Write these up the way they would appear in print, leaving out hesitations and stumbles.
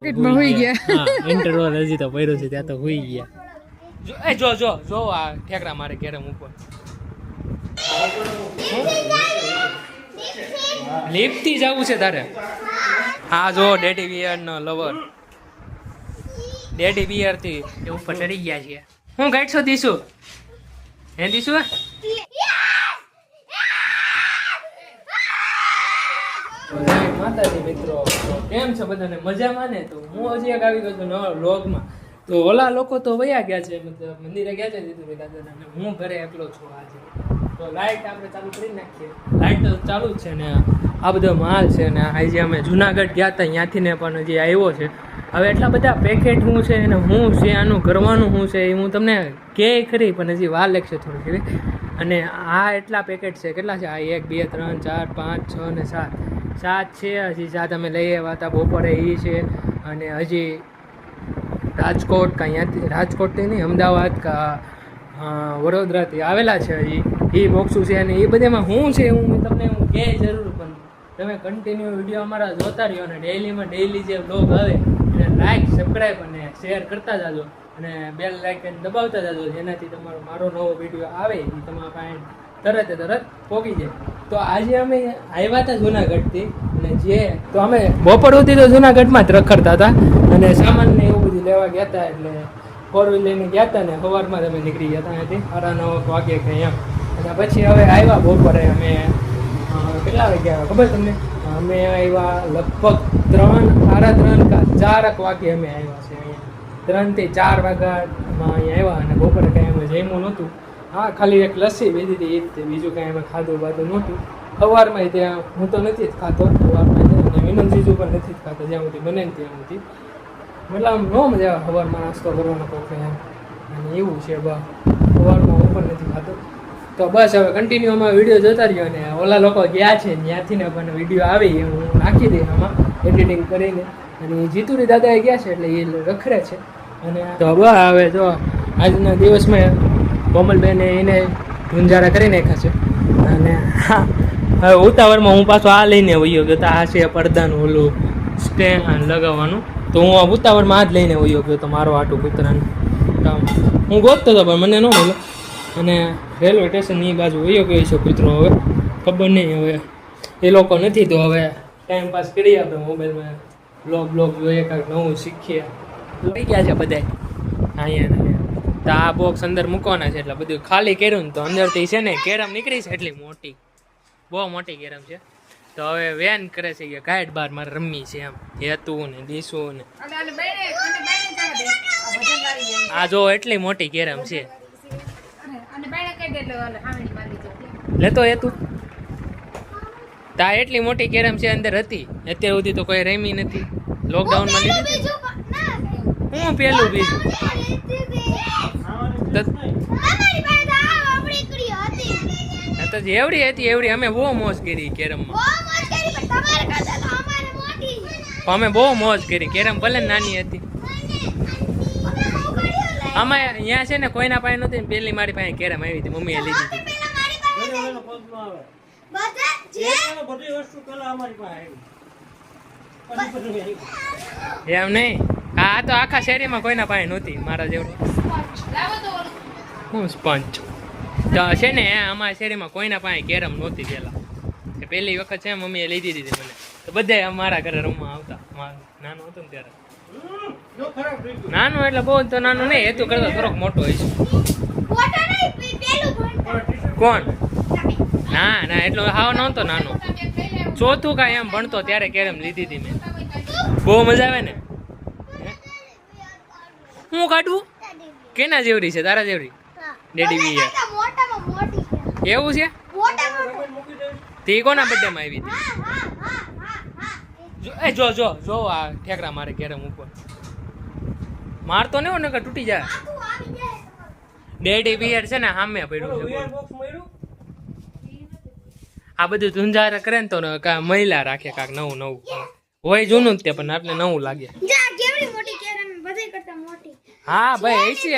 પેટમાં હોઈ ગયા. હા ઇન્ટરવલ હજી તો પડ્યું છે ત્યાં તો હોઈ ગયા. જો આ ઠેકડા મારે કેરમ ઉપર લિફ્ટ થી જવું છે તારે. હા જો ડેડી બિયર નો લવર ડેડી બિયર થી એ ઉપર ચડી ગયા છે. હું ગાઈડશો દીશું હે દીશું માતાજી મિત્રો કેમ છે બધાને મજામાં ને? તો હું હજી એક આવી ગયો છું નવા વ્લોગમાં. તો ઓલા લોકો તો વયા ગયા છે, મતલબ મંદિરે ગયા છે જીતુભાઈ દાદા, અને હું ઘરે એકલો છું આજે. તો લાઇટ આપણે ચાલુ કરી નાખીએ. લાઇટ તો ચાલુ જ છે ને આ બધો માલ છે ને આજે અમે જુનાગઢ ગયા હતા ત્યાંથી ને પણ હજી આવ્યો છે. હવે એટલા બધા પેકેટ શું છે અને શું છે આનું કરવાનું શું છે એ હું તમને કહે ખરી પણ હજી વાર લાગશે થોડી ઘણી. અને આ એટલા પેકેટ છે, કેટલા છે આ? 1 2 3 4 5 6 ને 7 છે. હજી 7 અમે લઈ આવ્યા હતા બપોરે એ છે. અને હજી રાજકોટ અહીંયાથી રાજકોટથી નહીં અમદાવાદ વડોદરાથી આવેલા છે હજી એ બોક્સું છે. અને એ બધામાં શું છે હું તમને હું કહે જરૂર, પણ તમે કન્ટિન્યુ વિડીયો અમારા જોતા રહ્યો ને ડેઈલી જે બ્લોગ આવે એને લાઈક સબસ્ક્રાઈબ અને શેર કરતા જાજો અને બેલ લાઇકન દબાવતા જાજો, જેનાથી તમારો મારો નવો વિડીયો આવે એ તમારા પાસે તરત પહોંચી જાય. તો આજે અમે આવ્યા હતા જુનાગઢથી અને તો અમે બપોર સુધી તો જુનાગઢમાં જ રખડતા હતા અને સામાન ને એવું બધું લેવા ગયા હતા. એટલે 4 વ્હીલ લઈને ગયા હતા ને સવારમાં અમે નીકળી ગયા હતા અહીંયાથી 9:30 વાગે કંઈ એમ. અને પછી હવે આવ્યા બપોરે અમે કેટલા વાગ્યા ખબર તમને? અમે આવ્યા લગભગ 3 સાડા 3 કા 4 વાગે અમે આવ્યા છે અહીંયા. 3 થી 4 વાગ્યામાં અહીંયા આવ્યા અને બપોરે કાંઈ અમે જમ્યું નહોતું. હા ખાલી એક લસ્સી પીધી હતી એ જ, બીજું કાંઈ અમે ખાધું બાધું નહોતું. સવારમાં ત્યાં હું તો નથી જ ખાતો સવારમાં, અને વિનોદ જીજુ પણ નથી જ ખાતો જ્યાં સુધી બને ને ત્યાં સુધી. મતલબ આમ ન મજા આવે સવારમાં નાસ્તો કરવાનો કોકે એમ, અને એવું છે સવારમાં હું પણ નથી ખાતો. તો બસ હવે કન્ટિન્યુ આમાં વિડીયો જોતા રહ્યો અને ઓલા લોકો ગયા છે ત્યાંથી ને પણ વિડીયો આવી એ હું નાખી દઈ આમાં એડિટિંગ કરીને. અને જીતુરી દાદાએ ગયા છે એટલે એ રખડે છે. અને તો હવે જો આજના દિવસમાં કોમલબેને એને ગુંજારા કરી નાખ્યા છે. અને હવે ઉતાવળમાં હું પાછો આ લઈને વયો ગયો તો આ છે પડદાનું ઓલું સ્ટેન્ડ લગાવવાનું. તો હું આ ઉતાવળમાં આ જ લઈને વયો ગયો તો મારો આટું કૂતરાનું. હું ગોતતો હતો પણ મને ન મળ્યો અને રેલવે સ્ટેશનની બાજુ વયો ગયો છે કૂતરો. હવે ખબર નહીં હવે એ લોકો નથી તો હવે ટાઈમ પાસ કરીએ આપણે મોબાઈલમાં બ્લોગ જોઈએ કાંઈક નવું શીખીએ. લઈ ગયા છે બધા અહીંયા. તો આ બોક્સ અંદર મૂકવાના છે એટલે બધું ખાલી કર્યું ને તો અંદરથી છે ને કેરમ નીકળી છે એટલી મોટી, બહુ મોટી કેરમ છે. તો હવે વેન કરે છે કે ગાઈડ બાર મારે રમવી છે એમ હેતું ને દીસું ને. આ જો એટલી મોટી કેરમ છે. લેતો હેતું તા એટલી મોટી કેરમ છે અંદર હતી. અત્યાર સુધી તો કોઈ રમી નથી, લોકડાઉનમાં લીધી. હું પેલું બીજું તો જેવડી હતી એવડી અમે બહુ મોજ કરી કેરમમાં. અમે બહુ મોજ કરી કેરમ, ભલે નાની હતી. આમાં અહીંયા છે ને કોઈના પાસે નહોતી, પેલી મારી પાસે કેરમ આવી હતી, મમ્મીએ લીધી હતી. એમ નહીં, આ તો આખા શેરીમાં કોઈના પાસે નહોતી મારા જેવડી. હું સ્પંચ તો છે ને અમારા શેરીમાં કોઈના પાસે કેરમ નહોતી પેલા. પહેલી વખત છે મમ્મીએ લીધી હતી મને. તો બધા અમારા ઘરે રમવા આવતા. નાનું હતું ને ત્યારે. નાનું એટલે બહુ તો નાનું નહીં, એ તો કરતા થોડોક મોટો હોય છે. કોણ? ના એટલો હાવ નહોતો નાનો, ચોથું કાંઈ એમ ભણતો ત્યારે કેરમ લીધી હતી મેં. બહુ મજા આવે ને. હું કાઢવું કેના જેવડી છે? તારા જેવડી? ડેડી વી એવું છે? તે કોના બર્થડે માં આવી હતી? જો આ ઠેકડા મારે કેરમ ઉપર મારતો ને નકર તૂટી જાય. ડેડી બિયર છે ને સામે પડ્યું છે. આ બધું ઝુંઝારા કરે ને તો મહિલા રાખે કાંક નવું હોય, જૂનું જ તે પણ આપણે નવું લાગે. હા ભાઈ છે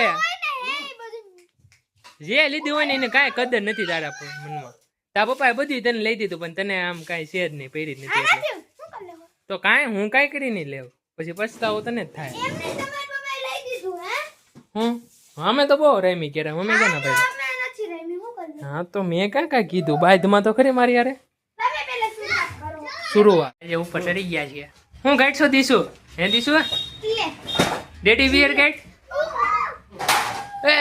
જે લીધું હોય ને એને કાંઈ કદર નથી તારા મનમાં. તારા પપ્પાએ બધું તને લઈ દીધું પણ તને આમ કાંઈ છે જ નહીં, પહેરી જ નથી. તો કાંઈ હું કાંઈ કરી નહીં લેવ. પછી પછતાવો તને જ થાય. એમને તમારા પપ્પાએ લઈ દીધું હે હું અમે તો બહુ રેમી કે મમ્મી કે ના ભાઈ. અમે નથી રમી હું કરી હા તો મેં કાંઈ કીધું બાદમાં તો ખરી મારી યારે તમે પહેલા શરૂઆત કરો શુરુઆત એ ઉપર ચડી ગયા છીએ. હું ગાઈડ છો દીશું હે દીશું લે ડેડી વિયર ગાઈડ એ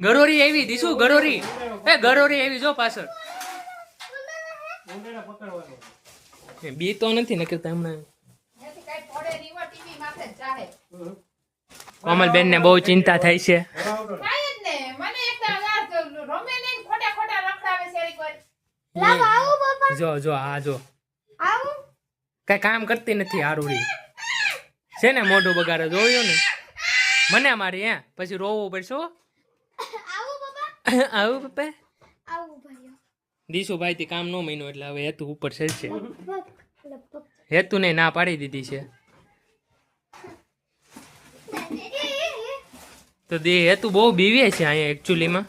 ગરોરી આવી દીશું ગરોરી એ ગરોરી આવી જો પાછળ બી તો નથી ને કે તમને કોમલબેન ને બહુ ચિંતા થાય છે. લાવ આવું પપ્પા જો જો આ જો આવું કઈ કામ કરતી નથી આરુડી છે ને મોઢું બગાડે જોયું ને મને મારી હે પછી રોવું પડશે હો. આવું પપ્પા આવું પપ્પા આવું ભાઈઓ દીશુભાઈ થી કામ ન મહિનો એટલે હવે હેતુ ઉપર ચડશે. લગભગ હેતુ ને ના પાડી દીધી છે તો દે હેતુ બહુ બીવે છે અહીંયા એકચ્યુઅલીમાં.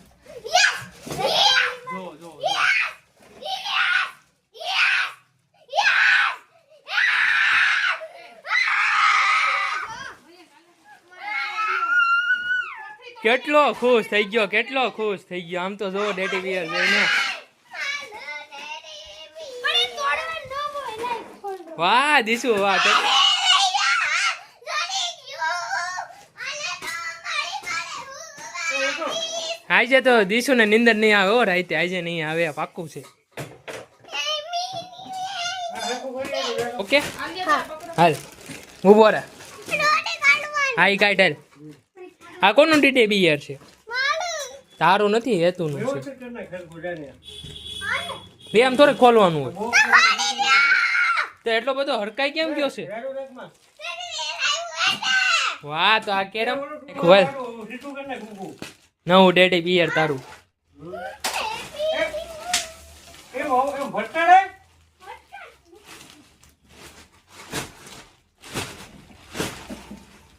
કેટલો ખુશ થઈ ગયો કેટલો ખુશ થઈ ગયો આમ તો જો ડેડી વિયર જોઈને. વાહ દીશુ વાહ આજે તો દીશુ ને નિંદર નહીં આવે હો રાતે આજે નહીં આવે પાક્કું છે. ઓકે હાલ ઉભો રહે હા ઈ કાઢ હાલ. આ કોનું ડીડે બિયર છે તારું નથી હેતુનું છે બે આમ થોડે ખોલવાનું હોય તો એટલો બધો હરકાઈ કેમ ગયો છે. વાહ તો આ કેરમ ખોલ નવું ડેડી બિયર તારું.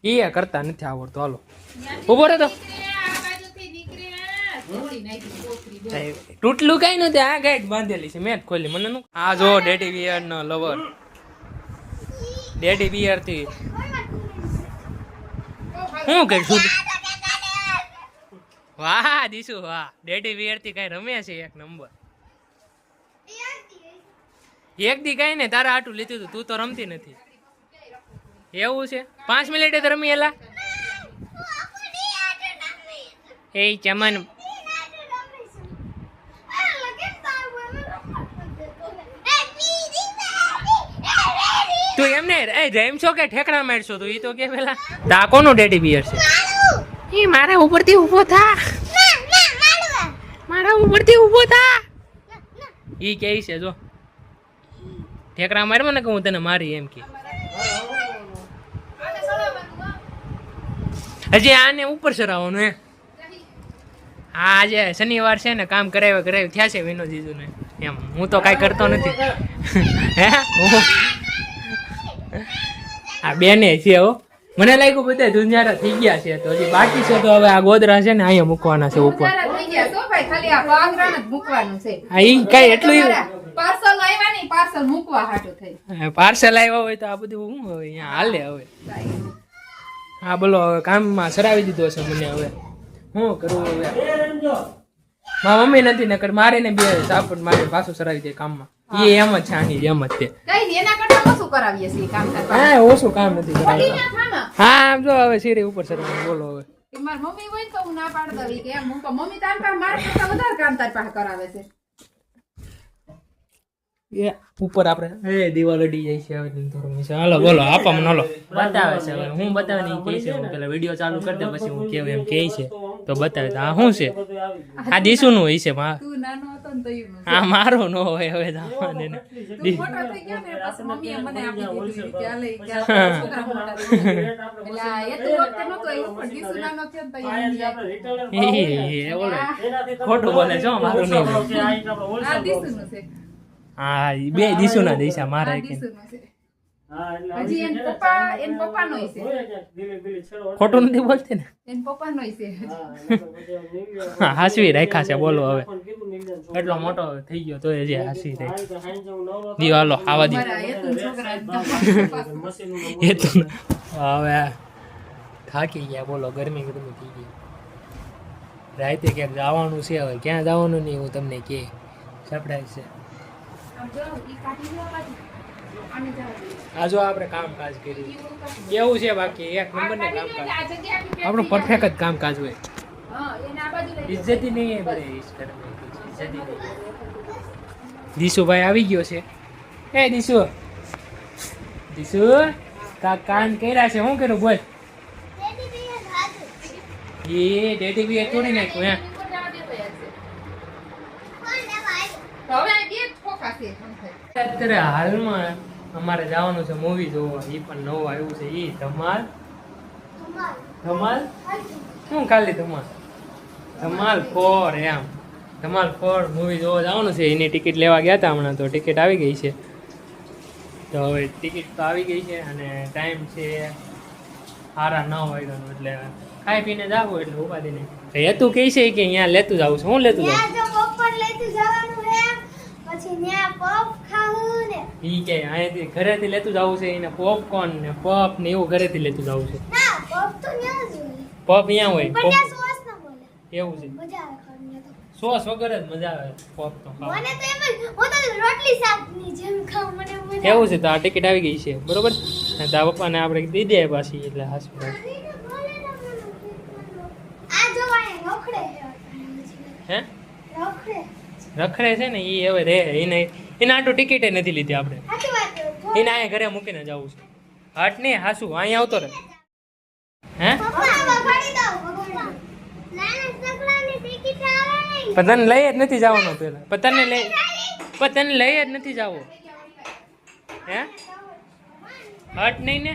એ કરતા નથી આવડતું હાલો ઉભો રહે તો તૂટલું કઈ નથી આ ગાઈડ બાંધેલી છે મેં જ ખોલી મને આ જો ડેડી બિયર નો લવર ડેડી બિયર થી હું કરીશું વાહ દીશું વાહ ડેડી બિયર થી કઈ રમે છે એક નંબર. એક દી કઈ ને તારા આટું લીધું તું તો રમતી નથી એવું છે 5 મિનિટે તો રમી એલા એ ચમન તું એમને એ જેમ છો કે ઠેકડા મારશો તું ઈ તો કે પેલા તા કોનું ડેડી બિયર છે એ મારા ઉપરથી ઊભો થા મારા ઉપરથી ઊભો થા ઈ કે છે જો ઠેકડા માર મને કે હું તને મારી એમ કે હજી આને ઉપર ચરાવવાનું હે. હા આજે શનિવાર છે ને કામ કરાવી થયા છે વિનોદ જીજુ ને એમ હું તો કાંઈ કરતો નથી હે આ બેને છે હો મને લાગ્યું બધા ધુંજારા થઈ ગયા છે તો હજી બાકી છે તો હવે આ ગોદરા છે ને અહીંયા મૂકવાના છે ઉપર. હા ઈ કઈ એટલું પાર્સલ આવ્યા હોય તો આ બધું શું હવે અહીંયા હાલે હવે. હા બોલો હવે કામમાં સરાવી દીધો છે મને હવે શું કરવું હવે મારા મમ્મી નથી નકર મારે ને બે સાપડ મારે પાછું સરાવી દે કામમાં એ એમ જ છે આની જેમ જ તે હા ઓછું કામ નથી કરાવ્યું. હા આમ જો હવે સીરી ઉપર સરાવી બોલો હવે ઉપર આપણે એ દિવાલ અડી જાય છે હવે હાલો બોલો આપા મને હાલો બતાવે છે હવે હું બતાવે ને કે છે હું પેલા વિડીયો ચાલુ કરી દે પછી હું કેવું એમ કે છે તો બતાવે આ શું છે આ દીસુ નું હોય છે હા મારો નો હોય હવે જવાને ખોટું બોલે છો મારું નહીં હા બે દીસુ ના દિશા મારા હજી એન પપ્પાનોય છે. ખોટું નથી બોલતી ને એન પપ્પાનોય છે. હાસવી રાખ્યા છે બોલો હવે એટલો મોટો થઈ ગયો તો હજી હાસવી રહી દી હાલો આવા દી મારા હેતુન છોકરા એ તો હવે થાકી ગયા બોલો ગરમી થઈ ગઈ રાતે ક્યાંક જવાનું છે હવે ક્યાં જવાનું નહીં હું તમને કે સરપ્રાઈઝ છે આમ જો ઈ કાઢી લો બાજુ. આને જાવ. આ જો આપણે કામકાજ કર્યું કેવું છે બાકી એક નંબર ને કામકાજ આ જગ્યા આપી આપણું પરફેક્ટ જ કામકાજ હોય હા એને આ બાજુ લઈ ઇજ્જતી નહીં બરે ઇજ્જતી નહીં દીશુભાઈ આવી ગયો છે એ દીશુ દીશુ કાન કર્યા છે શું કર્યું બોલ એ ડેડી બી તોડી નાખ્યું હે હવે આ બે ઠોકા છે અત્યારે હાલમાં અમારે જવાનું છે મૂવી જોવા એ પણ નવું આવ્યું છે એ ધમાલ ધમાલ શું ખાલી ધમાલ ધમાલ 4 એમ ધમાલ 4 મૂવી જોવા જવાનું છે એની ટિકિટ લેવા ગયા હતા હમણાં તો ટિકિટ આવી ગઈ છે તો હવે ટિકિટ તો આવી ગઈ છે અને ટાઈમ છે 9:30 વાગ્યાનો એટલે ખાઈ પીને જાવું એટલે ઉપાધિ નહીં હેતું કહે છે કે અહીંયા લેતું જાવું છે હું લેતું જાઉં ત્યાં જો પોપકોર્ન લેતું જવાનું હે પછી ત્યાં પફ ખાવું ને ઈ કે અહીંયાથી ઘરેથી લેતું જવું છે એને પોપકોર્ન ને પફ ને એવું ઘરેથી લેતું જવું છે ના પફ તો ત્યાં જ હોય પફ અહીંયા હોય પણ ત્યાં સોસ ના બોલે એવું છે મજા આવે ખાવાની તો સોસ વગર જ મજા આવે પફ તો ખાવા મને તો એમ જ હું તો રોટલી શાકની જેમ ખાઉં મને મજા એવું છે તો આ ટિકિટ આવી ગઈ છે બરોબર અને તારા પપ્પાને આપણે દઈ દે પાછી એટલે હોસ્પિટલ આ જો વાય રોખડે હે રોખડે રખડે છે ને એ હવે રે એને એના આટલું ટિકિટે નથી લીધી આપણે સાચી વાત છે. એને અહીંયા ઘરે મૂકીને જવું છે હટ નહીં હાસુ અહીંયા આવતો રહે હે પપ્પા આવા ભરી દો ભગવાન નાના સકલાની ટિકિટ આવે નહીં પણ તને લઈ જ નથી જવાનો પેલા પણ તને લઈ જ નથી જવો હે હટ નહીં ને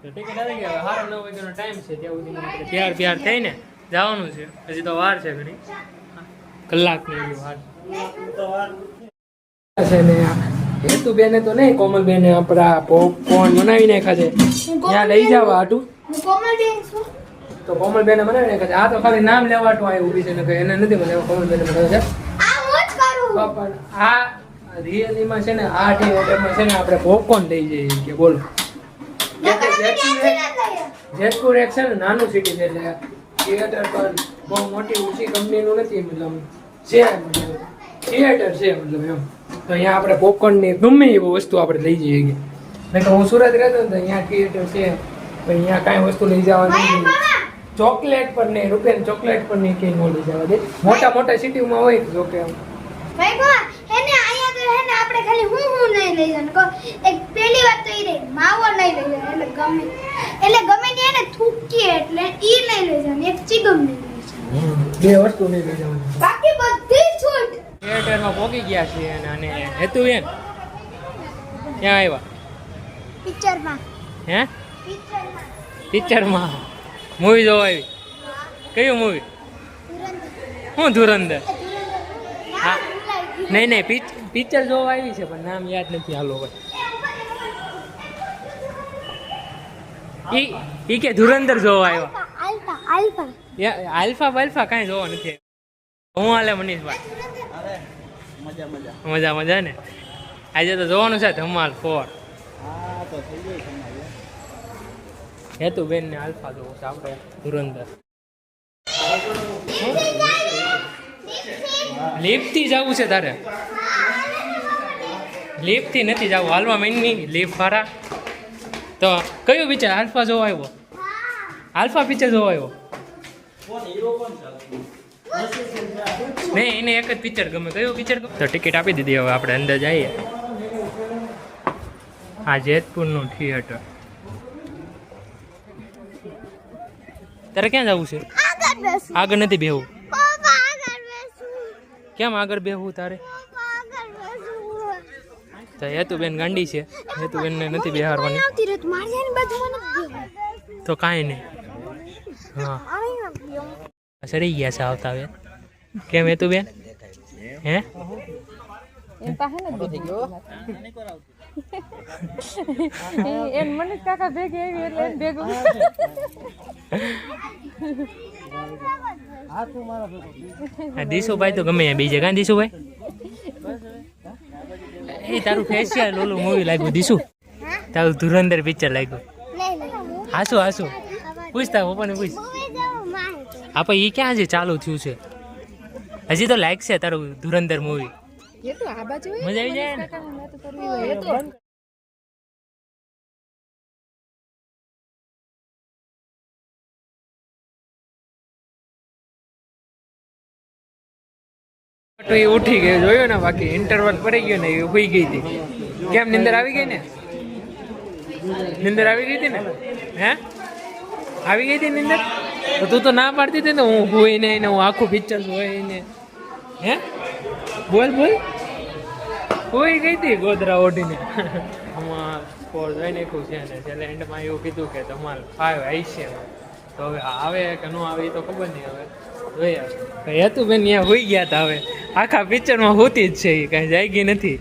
ટિકિટ આવી ગઈ હવે 9:30 વાગ્યાનો ટાઈમ છે ત્યાં સુધી આપણે તૈયાર થઈને જવાનું છે હજી તો વાર છે ઘણી કલાકની એવી વાર છે ને હેતુબેને તો નહીં કોમલબેને આપણા પોપકોર્ન બનાવી નાખ્યા છે ત્યાં લઈ જવા હાટું હું કોમલબેન છું તો કોમલબેને બનાવી નાખ્યા છે આ તો ખાલી નામ લેવાટું આ ઊભી છે ને કે એને નથી બનાવ્યા કોમલબેને બનાવ્યા છે આ હું જ કરું પણ આ રિયલીમાં છે ને આ થિયેટરમાં છે ને આપણે પોપકોર્ન લઈ જઈએ કે બોલો જેતપુર એક છે ને નાનું સિટી છે એટલે થિયેટર પણ બહુ મોટી ઊંચી કંપનીનું નથી મતલબ છે મતલબ થિયેટર છે મતલબ એમ તો અહીંયા આપણે પોપકોર્નની ગમે એવી વસ્તુ આપણે લઈ જઈએ કે નહીં તો હું સુરત રહેતો ને તો અહીંયા થિયેટર છે તો અહીંયા કાંઈ વસ્તુ લઈ જવાની નહીં ચોકલેટ પર નહીં રૂપિયાની ચોકલેટ પર નહીં કંઈ ન લઈ જવા દે મોટા મોટા સિટીમાં હોય તો જોકે આમ ભાઈ કો હેને આયા તો હેને આપણે ખાલી હું નહીં લઈ જવાનું કો એક પહેલી વાત તો ઈ રે માવો નહીં લઈ જવાનો એટલે ગમે ને એને થૂકી એટલે ઈ નહીં લઈ જવાનું એક ચીગમ નહીં લઈ જવાનું બે વસ્તુ નહીં લઈ જવાની બાકી બધી છૂટ થિયેટરમાં પહોંચી ગયા છીએ અને હેતુ એમ ક્યાં આવ્યા પિક્ચરમાં હે પિક્ચરમાં પિક્ચરમાં મૂવી જોવા આવી કયું મૂવી હું ધુરંદર હા નહીં પિક્ચર જોવા આવી છે પણ નામ યાદ નથી હાલો ભાઈ ઈ કે ધુરંદર જોવા આવ્યા આલ્ફા આલ્ફા આલ્ફા બાલ્ફા કાંઈ જોવા નથી હું હાલે મનીષભાઈ મજા ને આજે તો જોવાનું છે ધમાલ 4 હેતુ બેન ને આલ્ફા જોવું છે આપણે ધુરંદર લિફ્ટથી જવું છે તારે લિફ્ટથી નથી જવું હાલવા મહિની લિફ્ટ વાળા તો કયું પિક્ચર આલ્ફા જોવા આવ્યો આલ્ફા પિક્ચર જોવા આવ્યો નહીં એને એક જ પિક્ચર ગમે કયું પિક્ચર તો ટિકિટ આપી દીધી હવે આપણે અંદર જઈએ આ જેતપુરનું થિયેટર તારે ક્યાં જવું છે આગળ બેસું આગળ નથી બેહવું પપ્પા આગળ બેસું કેમ આગળ બેહવું તારે પપ્પા આગળ બેસું તો હેતુબેન ગાંડી છે હેતુબેનને નથી બેહારવાની આવતી રહે મારી જાન બાજુ મને તો કાંઈ નહીં હા સરી ગયા છે આવતા હવે કેમ હેતુબેન હે એમ પાસે ને એન મનીષ કાકા ભેગી આવી એટલે એન ભેગું હા દીશુભાઈ તો ગમે બીજે કાં દીશુભાઈ એ તારું ફેશિયલ ઓલું મૂવી લાગ્યું દીશુ તારું ધુરંધર પિક્ચર લાગ્યું હાસુ હાસુ પૂછતા પપ્પાને પૂછ આપણે એ ક્યાં છે ચાલુ થયું છે હજી તો લાઈક છે તારું ધુરંધર મૂવી એ તો આ બાજુ હોય મજા આવી જાય ને કાકાને વાતો કરવી હોય એ તો તો એ ઉઠી ગયો જોયો ને બાકી ઇન્ટરવલ પડી ગયો ને એ ઉઈ ગઈ હતી કેમ નિંદર આવી ગઈ ને નિંદર આવી ગઈ હતી ને હે આવી ગઈ હતી નિંદર તો તું તો ના પાડતી હતી ને હું હોય ને હું આખું પિક્ચર હોય ને હે બોલ બોલ હોઈ ગઈ હતી ગોદરા ઓઢીને આમાં સ્કોર જોઈ નાખ્યું છે ને છેલ્લે એન્ડમાં એવું કીધું કે તમારે 5 આવી છે તો હવે આવે કે ન આવે એ તો ખબર નહીં હવે જોઈએ હતું બેન ત્યાં હોઈ ગયા હતા હવે આખા પિક્ચરમાં હોતી જ છે એ કાંઈ જાય ગઈ નથી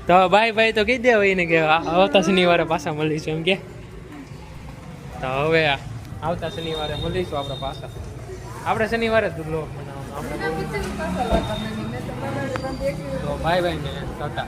તો બાય બાય તો કહી દે હોય ને કે આવતા શનિવારે પાછા મળીશું એમ કે તો હવે આવતા શનિવારે મળીશું આપણે પાછા આપણે શનિવારે જ બ્લોગ બનાવવાનો આપણે તો બાય બાય ને ટાટા